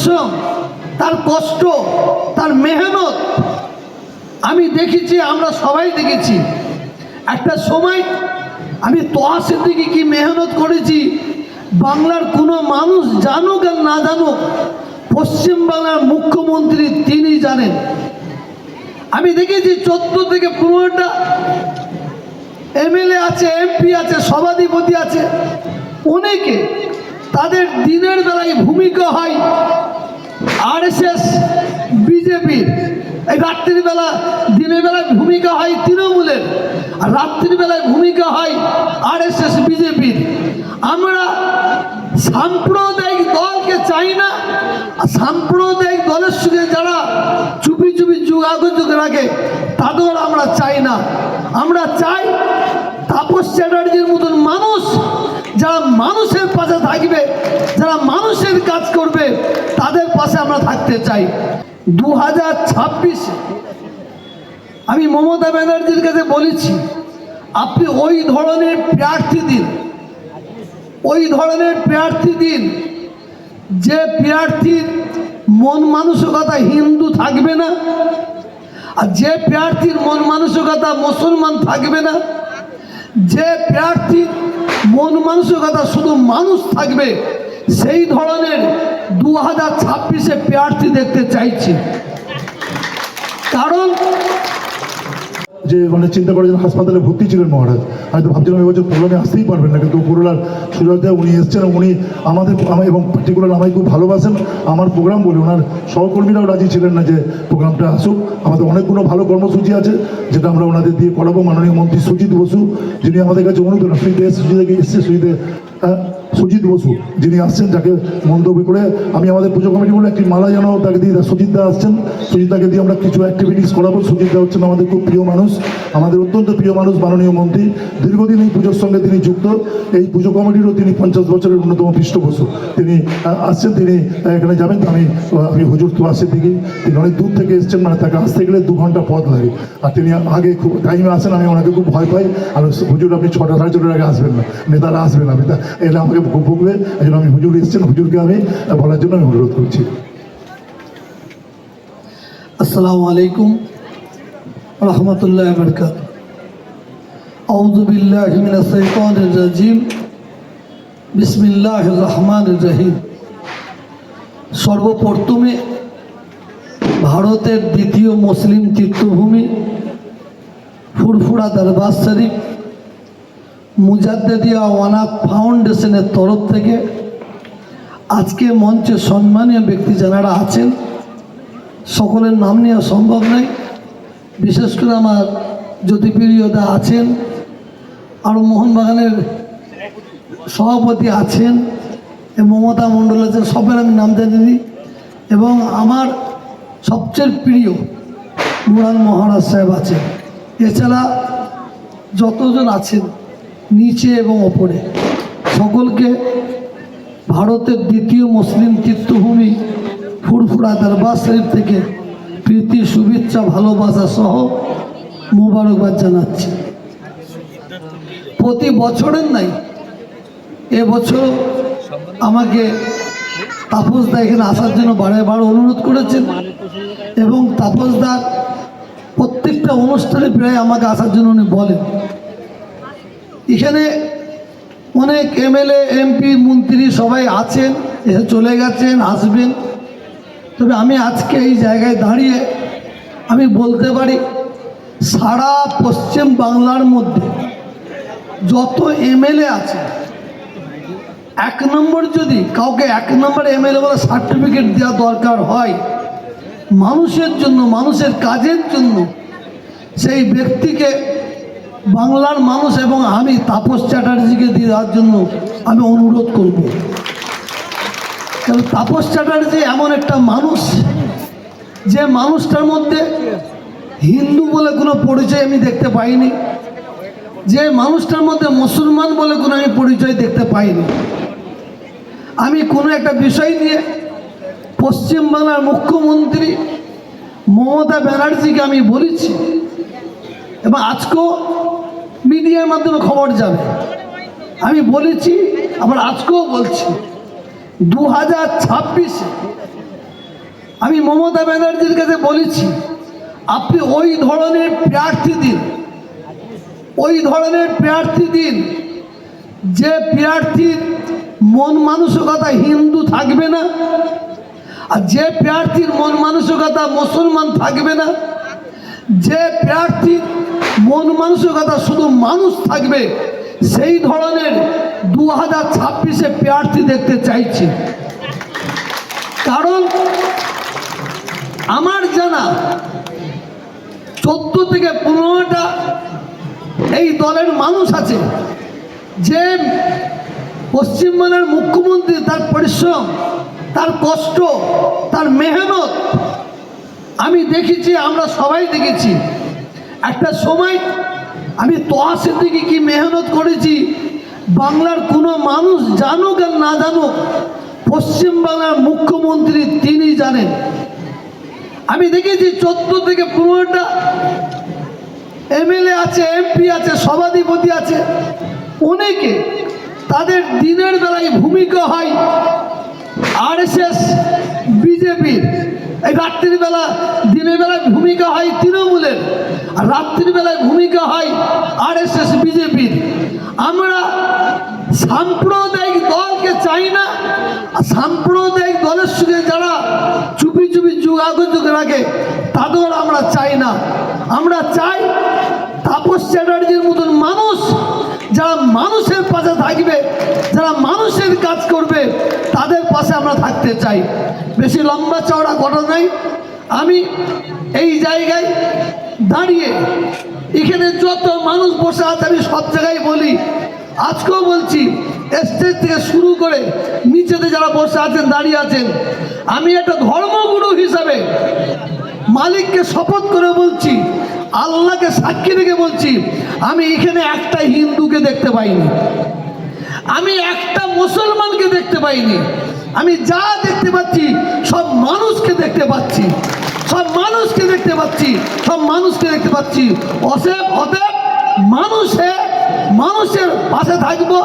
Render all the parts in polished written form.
পরিশ্রম, তার কষ্ট, তার মেহনত আমি দেখেছি, আমরা সবাই দেখেছি। একটা সময় আমি তোহা সিদ্দিকী কি মেহনত করেছি, বাংলার কোনো মানুষ জানুক আর না জানুক, পশ্চিমবাংলার মুখ্যমন্ত্রী তিনি জানেন। আমি দেখেছি 14 থেকে 15টা এমএলএ আছে, এমপি আছে, সভাধিপতি আছে, অনেকে তাদের দিনের বেলায় ভূমিকা হয় আরএসএস বিজেপির, এই রাত্রিবেলা, দিনের বেলায় ভূমিকা হয় তৃণমূলের, আর রাত্রিবেলায় ভূমিকা হয় আরএসএস বিজেপির। আমরা সাম্প্রদায়িক দলকে চাই না, সাম্প্রদায়িক দলের সঙ্গে যারা চুপি চুপি যোগাযোগ রাখে তাদের আমরা চাই না। আমরা চাই তাপস চ্যাটার্জির মতন মানুষ, যারা মানুষের পাশে থাকবে, যারা মানুষের কাজ করবে, তাদের পাশে আমরা থাকতে চাই। 2026 আমি মমতা ব্যানার্জির কাছে বলেছি, আপনি ওই ধরনের প্রার্থী দিন, ওই ধরনের প্রার্থী দিন যে প্রার্থীর মন মানসিকতা হিন্দু থাকবে না, আর যে প্রার্থীর মন মানসিকতা মুসলমান থাকবে না, যে প্রার্থীর মন মানসিকতা শুধু মানুষ থাকবে, সেই ধরনের 2026-এ প্রার্থী দেখতে চাইছি। কারণ যে মানে চিন্তা করে যেন হাসপাতালে ভর্তি ছিলেন মহারাজ, হয়তো ভাবছিলাম এবছর প্রোগ্রামে আসতেই পারবেন না, কিন্তু পুরুলার সুযোগটা উনি এসছেন। উনি আমাদের এবং পার্টিকুলার আমায় খুব ভালোবাসেন। আমার প্রোগ্রাম বলে ওনার সহকর্মীরাও রাজি ছিলেন না যে প্রোগ্রামটা আসুক। আমাদের অনেকগুলো ভালো কর্মসূচি আছে যেটা আমরা ওনাদের দিয়ে করাবো। মাননীয় মন্ত্রী সুজিত বসু, যিনি আমাদের কাছে অনুপ্রেরণা, সুজিত এসছে, সুজিত বসু যিনি আসছেন, যাকে মন্তব্য করে আমি আমাদের পুজো কমিটি বলে একটি মালা যেন তাকে দিয়ে, সুজিত দা আসছেন, সুজিত দাকে দিয়ে আমরা কিছু অ্যাক্টিভিটিস করাবো। সুজিত দা হচ্ছেন আমাদের খুব প্রিয় মানুষ, আমাদের অত্যন্ত প্রিয় মানুষ, মাননীয় মন্ত্রী, দীর্ঘদিন এই পুজোর সঙ্গে তিনি যুক্ত। এই পুজো কমিটিরও তিনি 50 বছরের অন্যতম পৃষ্ঠপোষক। তিনি আসছেন, তিনি এখানে যাবেন। আমি হুজুর তো আসছে দিকে, তিনি অনেক দূর থেকে এসছেন, মানে তাকে আসতে গেলে 2 ঘন্টা পথ লাগে, আর তিনি আগে খুব টাইমে আসেন। আমি ওনাকে খুব ভয় পাই, আর হুজুর আপনি 6টা সাড়ে 6টার আগে আসবেন না, নেতারা আসবেন, আমি তা এলে আমাকে বকবে। এই জন্য আমি হুজুর এসছেন, হুজুরকে আমি বলার জন্য আমি অনুরোধ করছি। আসসালামু আলাইকুম রহমতুল্লাহ বরকাত। আউযু বিল্লাহি মিনাশ শাইতানির রাজিম, বিসমিল্লাহির রহমানির রহিম। সর্বপ্রথমে ভারতের দ্বিতীয় মুসলিম তীর্থভূমি ফুরফুরা দরবার শরীফ মুজাদ্দেদিয়া ওয়ানাফ ফাউন্ডেশনের তরফ থেকে আজকে মঞ্চে সম্মানীয় ব্যক্তি যারা আছেন, সকলের নাম নেওয়া সম্ভব নয়। বিশেষ করে আমার জ্যোতিপ্রিয়দা আছেন, আরও মোহনবাগানের সভাপতি আছেন, মমতা মণ্ডল আছেন, সবের আমি নাম জানি। এবং আমার সবচেয়ে প্রিয় মুরান মহারাজ সাহেব আছেন। এছাড়া যতজন আছেন নিচে এবং ওপরে, সকলকে ভারতের দ্বিতীয় মুসলিম তীর্থভূমি ফুরফুরা দরবার শরীফ থেকে প্রীতি, শুভেচ্ছা, ভালোবাসা সহ মোবারকবাদ জানাচ্ছি। প্রতি বছরের নাই, এবছর আমাকে তাপসদা এখানে আসার জন্য বারে বারে অনুরোধ করেছেন, এবং তাপসদার প্রত্যেকটা অনুষ্ঠানে প্রায় আমাকে আসার জন্য উনি বলেন। এখানে অনেক এমএলএ, এমপি, মন্ত্রী সবাই আছেন, এসে চলে গেছেন, আসবেন। তবে আমি আজকে এই জায়গায় দাঁড়িয়ে আমি বলতে পারি, সারা পশ্চিম বাংলার মধ্যে যত এমএলএ আছে, 1 নম্বর যদি কাউকে 1 নম্বর এমএলএ বলে সার্টিফিকেট দেওয়া দরকার হয় মানুষের জন্য, মানুষের কাজের জন্য, সেই ব্যক্তিকে বাংলার মানুষ এবং আমি তাপস চ্যাটার্জিকে দেওয়ার জন্য আমি অনুরোধ করব। কারণ তাপস চ্যাটার্জি এমন একটা মানুষ, যে মানুষটার মধ্যে হিন্দু বলে কোনো পরিচয় আমি দেখতে পাইনি, যে মানুষটার মধ্যে মুসলমান বলে কোনো আমি পরিচয় দেখতে পাইনি। আমি কোনো একটা বিষয় নিয়ে পশ্চিমবাংলার মুখ্যমন্ত্রী মমতা ব্যানার্জিকে আমি বলেছি, এবং আজকেও মিডিয়ার মাধ্যমে খবর যাবে, আমি বলেছি, আবার আজকেও বলছি, 2026 মমতা ব্যানার্জির কাছে বলেছি, আপনি ওই ধরনের প্রার্থী দিন, ওই ধরনের প্রার্থী দিন যে প্রার্থীর মন মানসিকতা হিন্দু থাকবে না, আর যে প্রার্থীর মন মানসিকতা মুসলমান থাকবে না, যে প্রার্থীর মন মানসিকতা শুধু মানুষ থাকবে, সেই ধরনের 2026-এ প্রার্থী দেখতে চাইছি। কারণ আমার জানা 14 থেকে 15টা এই দলের মানুষ আছে যে পশ্চিমবঙ্গের মুখ্যমন্ত্রী তার পরিশ্রম, তার কষ্ট, তার মেহনত আমি দেখেছি, আমরা সবাই দেখেছি। একটা সময় আমি তোয়াশের দিকে কি মেহনত করেছি বাংলার কোনো মানুষ জানুক আর না জানুক, পশ্চিমবাংলার মুখ্যমন্ত্রী তিনি জানেন। আমি দেখেছি 14 থেকে 15টা এমএলএ আছে, এমপি আছে, সভাধিপতি আছে, অনেকে তাদের দিনের বেলায় ভূমিকা হয় আরএসএস বিজেপির, এই রাত্রির বেলা, দিনের বেলায় ভূমিকা হয় তৃণমূলের, আর রাত্রির বেলায় ভূমিকা হয় আরএসএস বিজেপির। আমরা সাম্প্রদায়িক দলকে চাই না, আর সাম্প্রদায়িক দলের সঙ্গে যারা চুপি চুপি যোগাযোগ রাখে তাদের আমরা চাই না। আমরা চাই তাপস চ্যাটার্জির মতন মানুষ, যারা মানুষের পাশে থাকবে, যারা মানুষের কাজ করবে, তাদের পাশে আমরা থাকতে চাই। বেশি লম্বা চওড়া ঘটনা নাই। আমি এই জায়গায় দাঁড়িয়ে এখানে যত মানুষ বসে আছে আমি সব জায়গায় বলি, আজকেও বলছি, স্টেজ থেকে শুরু করে নিচেতে যারা বসে আছেন, দাঁড়িয়ে আছেন, আমি একটা ধর্মগুরু হিসাবে মালিককে শপথ করে বলছি, আল্লাহকে সাক্ষী রেখে বলছি, আমি এখানে একটা হিন্দুকে দেখতে পাইনি, আমি একটা মুসলমানকে দেখতে পাইনি। আমি যা দেখতে পাচ্ছি সব মানুষকে দেখতে পাচ্ছি, সব মানুষকে দেখতে পাচ্ছি, সব মানুষকে দেখতে পাচ্ছি। অতএব মানুষের পাশে থাকবো,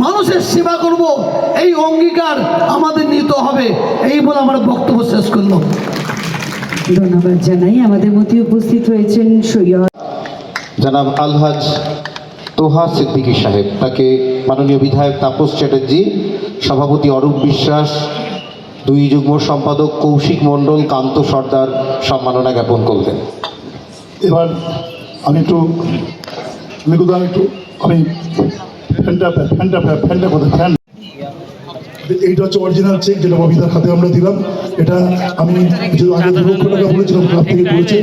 মানুষের সেবা করব, এই অঙ্গীকার আমাদের নিতে হবে। এই বলে আমার বক্তব্য শেষ করলাম। ধন্যবাদ জানাই। আমাদের মধ্যে উপস্থিত রয়েছেন সৈয়দ জনাব আলহাজ তোহা সিদ্দিকী সাহেব, তাকে মাননীয় বিধায়ক তাপস চ্যাটার্জি, সভাপতি অরূপ বিশ্বাস, 2 যুগ্ম সম্পাদক কৌশিক মণ্ডল, কান্ত সর্দার সম্মাননা জ্ঞাপন করলেন। এবার আমি এইটা হচ্ছে অরিজিনাল চেক, যেটা ববিতার হাতে আমরা দিলাম। এটা আমি আগে 2 লক্ষ টাকা বলেছিলাম, ক্লাব থেকে করেছি।